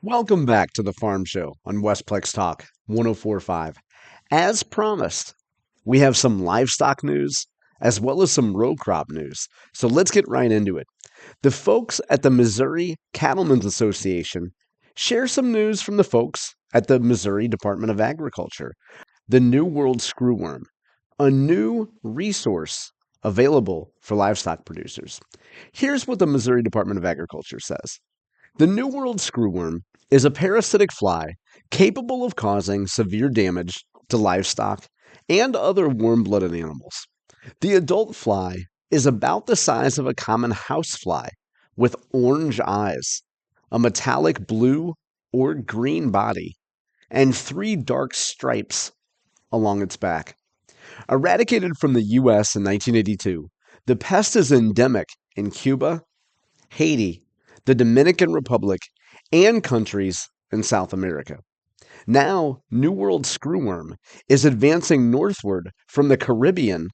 Welcome back to the Farm Show on Westplex Talk 1045. As promised, we have some livestock news as well as some row crop news. So let's get right into it. The folks at the Missouri Cattlemen's Association share some news from the folks at the Missouri Department of Agriculture. The New World Screwworm, a new resource available for livestock producers. Here's what the Missouri Department of Agriculture says. The New World Screwworm is a parasitic fly capable of causing severe damage to livestock and other warm-blooded animals. The adult fly is about the size of a common housefly with orange eyes, a metallic blue or green body, and 3 dark stripes along its back. Eradicated from the U.S. in 1982, the pest is endemic in Cuba, Haiti, the Dominican Republic, and countries in South America. Now, New World Screwworm is advancing northward from the Caribbean.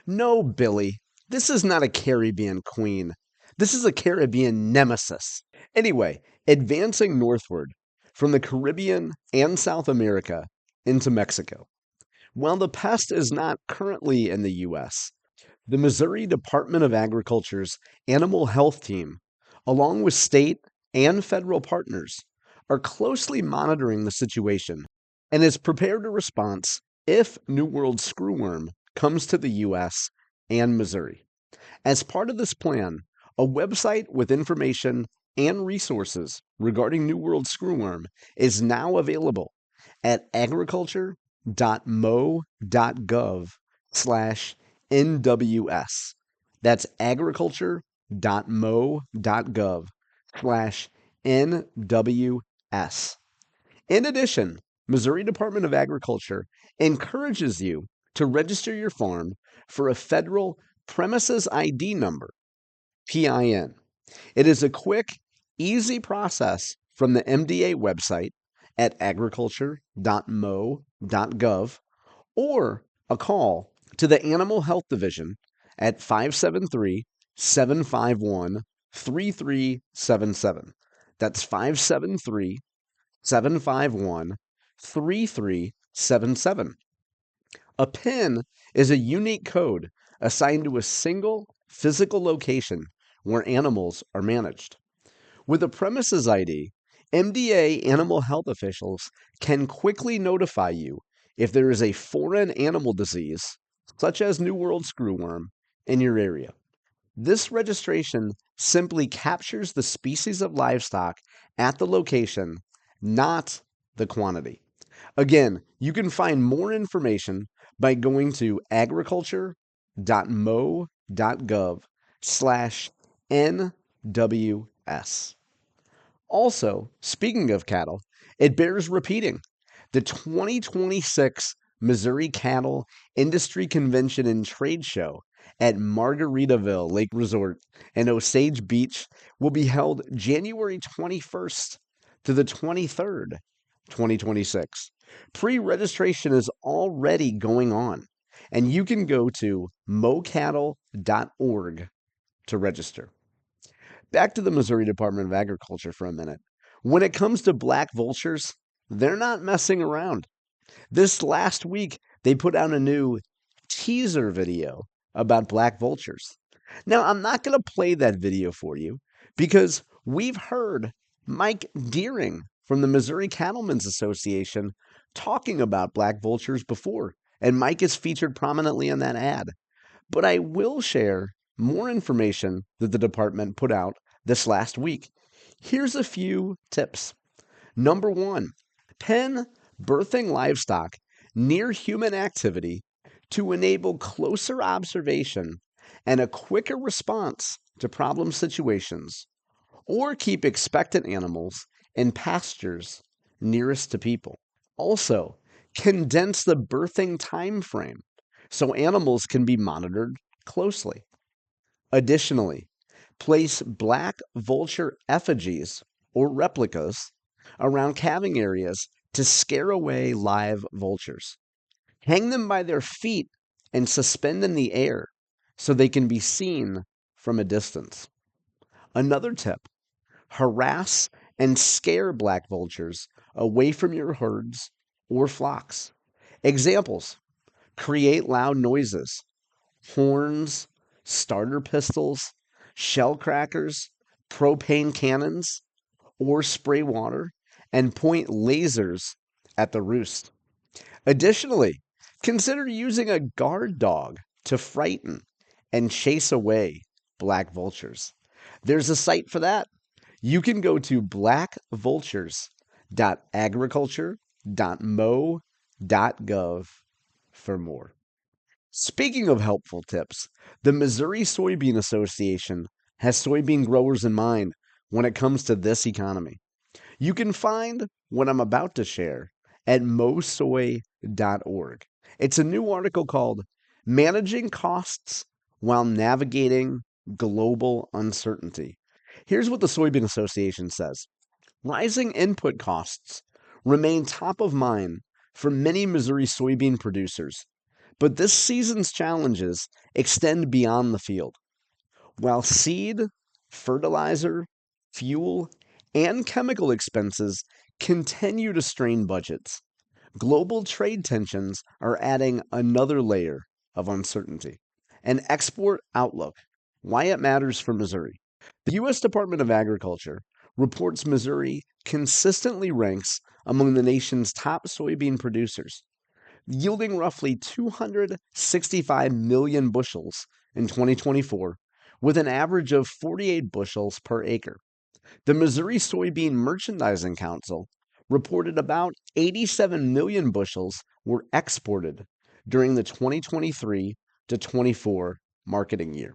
No, Billy, this is not a Caribbean queen. This is a Caribbean nemesis. Anyway, advancing northward from the Caribbean and South America into Mexico. While the pest is not currently in the U.S., the Missouri Department of Agriculture's Animal Health Team, along with state and federal partners, are closely monitoring the situation and is prepared to respond if New World Screwworm comes to the U.S. and Missouri. As part of this plan, a website with information and resources regarding New World Screwworm is now available at agriculture.mo.gov/NWS. That's agriculture.mo.gov/NWS. In addition, Missouri Department of Agriculture encourages you to register your farm for a federal premises ID number, PIN. It is a quick, easy process from the MDA website at agriculture.mo.gov or a call to the Animal Health Division at 573-751-3377. That's 573-751-3377. A PIN is a unique code assigned to a single physical location where animals are managed. With a premises ID, MDA animal health officials can quickly notify you if there is a foreign animal disease, such as New World Screwworm, in your area. This registration simply captures the species of livestock at the location, not the quantity. Again, you can find more information by going to agriculture.mo.gov/NWS. Also, speaking of cattle, it bears repeating. The 2026 Missouri Cattle Industry Convention and Trade Show at Margaritaville Lake Resort and Osage Beach will be held January 21st to the 23rd, 2026. Pre-registration is already going on, and you can go to mocattle.org to register. Back to the Missouri Department of Agriculture for a minute. When it comes to black vultures, they're not messing around. This last week, they put out a new teaser video about black vultures. Now, I'm not going to play that video for you because we've heard Mike Deering from the Missouri Cattlemen's Association talking about black vultures before, and Mike is featured prominently in that ad. But I will share more information that the department put out this last week. Here's a few tips. Number 1, pen birthing livestock near human activity to enable closer observation and a quicker response to problem situations, or keep expectant animals in pastures nearest to people. Also, condense the birthing time frame so animals can be monitored closely. Additionally, place black vulture effigies or replicas around calving areas to scare away live vultures. Hang them by their feet and suspend in the air so they can be seen from a distance. Another tip: harass and scare black vultures away from your herds or flocks. Examples: create loud noises, horns, starter pistols, shell crackers, propane cannons, or spray water and point lasers at the roost. Additionally, consider using a guard dog to frighten and chase away black vultures. There's a site for that. You can go to blackvultures.agriculture.mo.gov for more. Speaking of helpful tips, the Missouri Soybean Association has soybean growers in mind when it comes to this economy. You can find what I'm about to share at mosoy.org. It's a new article called Managing Costs While Navigating Global Uncertainty. Here's what the Soybean Association says: rising input costs remain top of mind for many Missouri soybean producers, but this season's challenges extend beyond the field. While seed, fertilizer, fuel, and chemical expenses continue to strain budgets, global trade tensions are adding another layer of uncertainty. An export outlook: why it matters for Missouri. The U.S. Department of Agriculture reports Missouri consistently ranks among the nation's top soybean producers, yielding roughly 265 million bushels in 2024, with an average of 48 bushels per acre. The Missouri Soybean Merchandising Council reported about 87 million bushels were exported during the 2023 to 24 marketing year.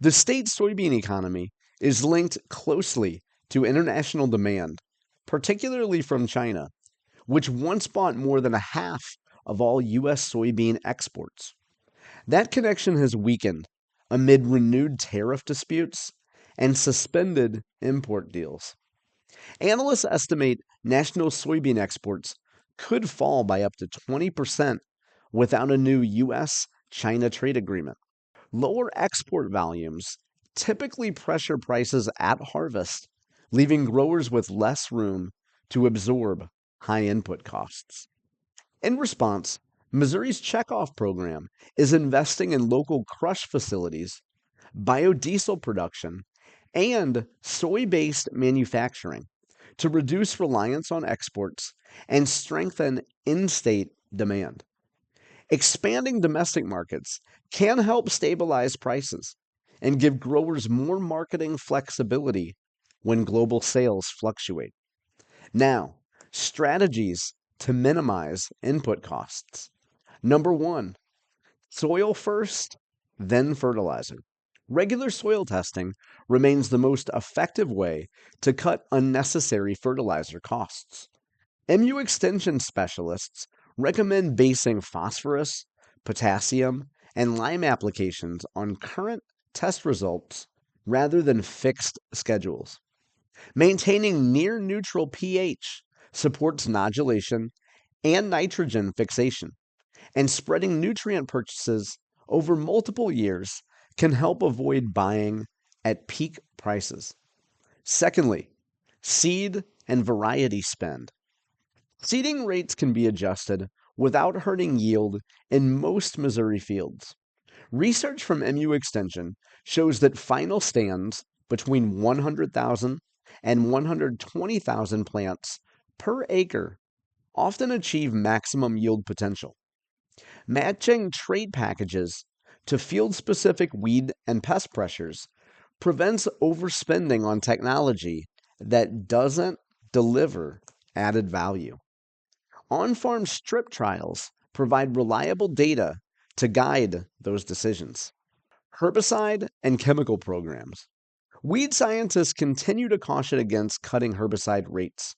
The state soybean economy is linked closely to international demand, particularly from China, which once bought more than a half of all U.S. soybean exports. That connection has weakened amid renewed tariff disputes and suspended import deals. Analysts estimate national soybean exports could fall by up to 20% without a new U.S. China trade agreement. Lower export volumes typically pressure prices at harvest, leaving growers with less room to absorb high input costs. In response, Missouri's checkoff program is investing in local crush facilities, biodiesel production, and soy-based manufacturing to reduce reliance on exports and strengthen in-state demand. Expanding domestic markets can help stabilize prices and give growers more marketing flexibility when global sales fluctuate. Now, strategies to minimize input costs. Number one, soil first, then fertilizer. Regular soil testing remains the most effective way to cut unnecessary fertilizer costs. MU Extension specialists recommend basing phosphorus, potassium, and lime applications on current test results rather than fixed schedules. Maintaining near neutral pH supports nodulation and nitrogen fixation, and spreading nutrient purchases over multiple years can help avoid buying at peak prices. Secondly, seed and variety spend. Seeding rates can be adjusted without hurting yield in most Missouri fields. Research from MU Extension shows that final stands between 100,000 and 120,000 plants per acre often achieve maximum yield potential. Matching trait packages to field-specific weed and pest pressures prevents overspending on technology that doesn't deliver added value. On-farm strip trials provide reliable data to guide those decisions. Herbicide and chemical programs. Weed scientists continue to caution against cutting herbicide rates.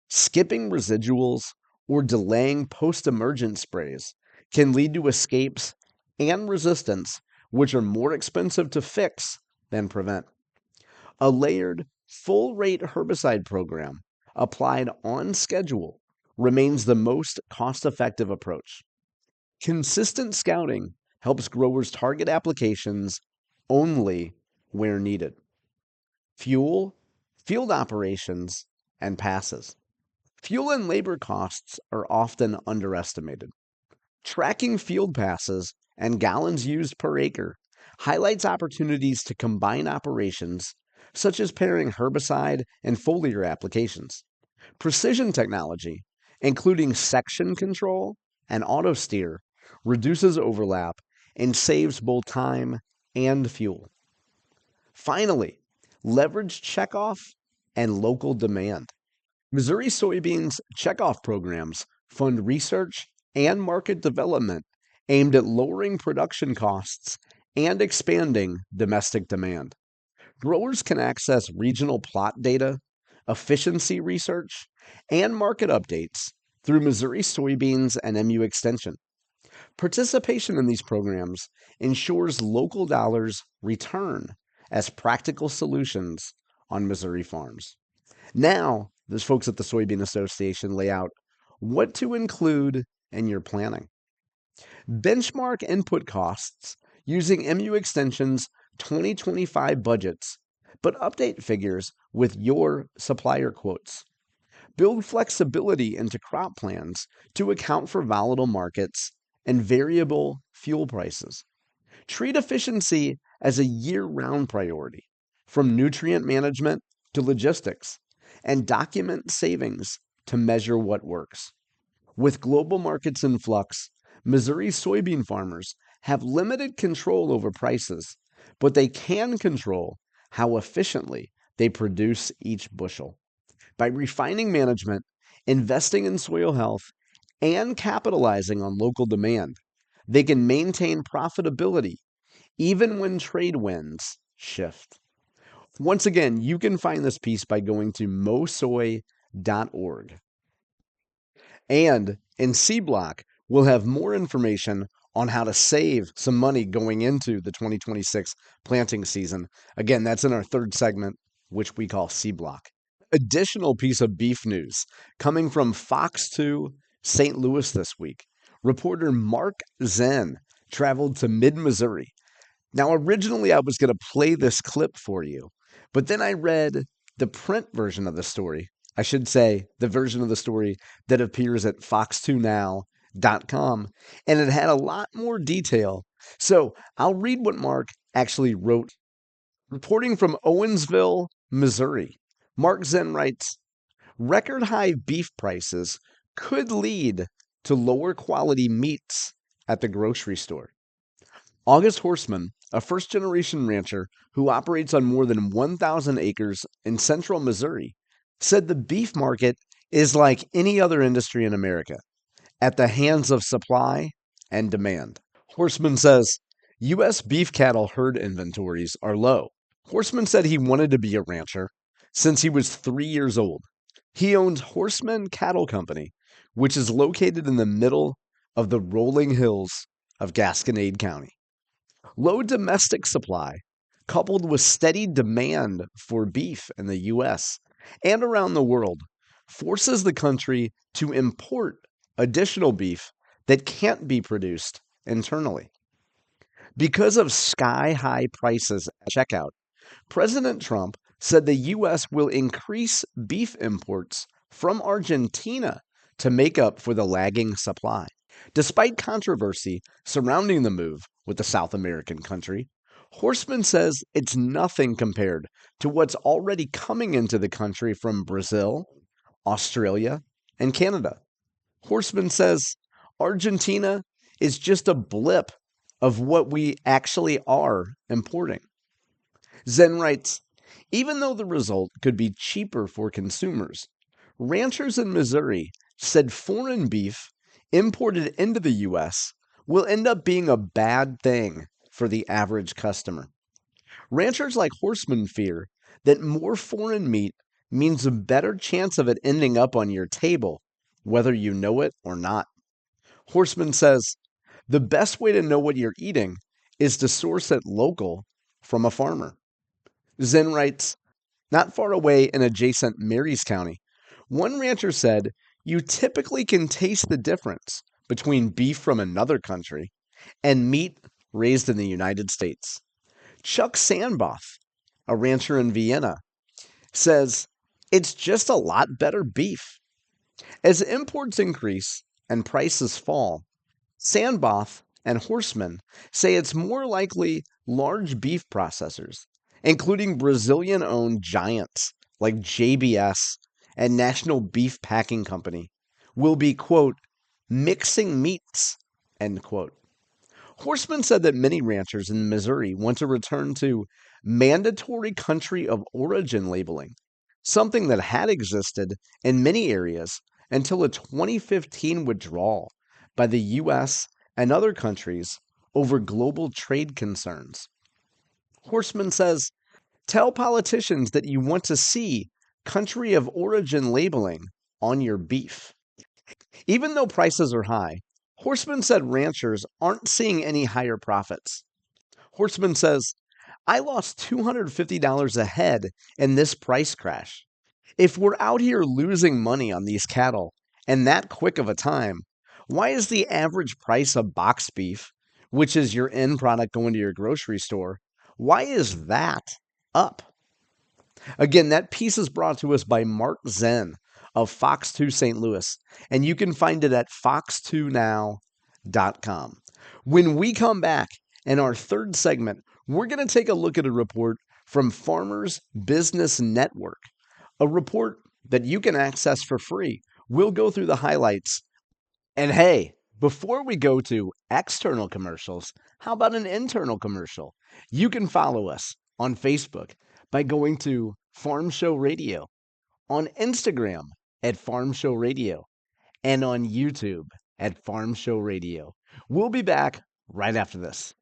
Skipping residuals or delaying post-emergent sprays can lead to escapes and resistance, which are more expensive to fix than prevent. A layered, full-rate herbicide program applied on schedule remains the most cost-effective approach. Consistent scouting helps growers target applications only where needed. Fuel, field operations, and passes. Fuel and labor costs are often underestimated. Tracking field passes and gallons used per acre highlights opportunities to combine operations, such as pairing herbicide and foliar applications. Precision technology, including section control and auto steer, reduces overlap and saves both time and fuel. Finally, leverage checkoff and local demand. Missouri Soybeans checkoff programs fund research and market development aimed at lowering production costs and expanding domestic demand. Growers can access regional plot data, efficiency research, and market updates through Missouri Soybeans and MU Extension. Participation in these programs ensures local dollars return as practical solutions on Missouri farms. Now, those folks at the Soybean Association lay out what to include in your planning. Benchmark input costs using MU Extension's 2025 budgets, but update figures with your supplier quotes. Build flexibility into crop plans to account for volatile markets and variable fuel prices. Treat efficiency as a year-round priority, from nutrient management to logistics, and document savings to measure what works. With global markets in flux, Missouri soybean farmers have limited control over prices, but they can control how efficiently they produce each bushel. By refining management, investing in soil health, and capitalizing on local demand, they can maintain profitability even when trade winds shift. Once again, you can find this piece by going to mosoy.org. And in C Block, we'll have more information on how to save some money going into the 2026 planting season. Again, that's in our third segment, which we call C Block. Additional piece of beef news coming from Fox 2 St. Louis this week. Reporter Mark Zen traveled to mid-Missouri. Now, originally I was going to play this clip for you, but then I read the print version of the story. I should say the version of the story that appears at fox2now.com, and it had a lot more detail. So I'll read what Mark actually wrote. Reporting from Owensville, Missouri, Mark Zen writes, record high beef prices could lead to lower quality meats at the grocery store. August Horseman, a first-generation rancher who operates on more than 1,000 acres in central Missouri, said the beef market is like any other industry in America, at the hands of supply and demand. Horseman says U.S. beef cattle herd inventories are low. Horseman said he wanted to be a rancher since he was 3 years old. He owns Horseman Cattle Company, which is located in the middle of the rolling hills of Gasconade County. Low domestic supply, coupled with steady demand for beef in the U.S. and around the world, forces the country to import additional beef that can't be produced internally. Because of sky-high prices at checkout, President Trump said the U.S. will increase beef imports from Argentina to make up for the lagging supply. Despite controversy surrounding the move with the South American country, Horseman says it's nothing compared to what's already coming into the country from Brazil, Australia, and Canada. Horseman says Argentina is just a blip of what we actually are importing. Zen writes, even though the result could be cheaper for consumers, ranchers in Missouri said foreign beef imported into the U.S. will end up being a bad thing for the average customer. Ranchers like Horseman fear that more foreign meat means a better chance of it ending up on your table, whether you know it or not. Horseman says, the best way to know what you're eating is to source it local from a farmer. Zen writes, not far away in adjacent Marys County, one rancher said, you typically can taste the difference between beef from another country and meat raised in the United States. Chuck Sandboff, a rancher in Vienna, says it's just a lot better beef. As imports increase and prices fall, Sandboff and Horseman say it's more likely large beef processors, including Brazilian owned giants like JBS and National Beef Packing Company, will be, quote, mixing meats, end quote. Horseman said that many ranchers in Missouri want to return to mandatory country of origin labeling, something that had existed in many areas until a 2015 withdrawal by the U.S. and other countries over global trade concerns. Horseman says, tell politicians that you want to see country of origin labeling on your beef. Even though prices are high, Horseman said ranchers aren't seeing any higher profits. Horseman says, I lost $250 a head in this price crash. If we're out here losing money on these cattle in that quick of a time, why is the average price of box beef, which is your end product going to your grocery store, why is that up? Again, that piece is brought to us by Mark Zen of Fox 2 St. Louis, and you can find it at fox2now.com. When we come back in our third segment, we're going to take a look at a report from Farmers Business Network, a report that you can access for free. We'll go through the highlights. And hey, before we go to external commercials, how about an internal commercial? You can follow us on Facebook by going to Farm Show Radio, on Instagram at Farm Show Radio, and on YouTube at Farm Show Radio. We'll be back right after this.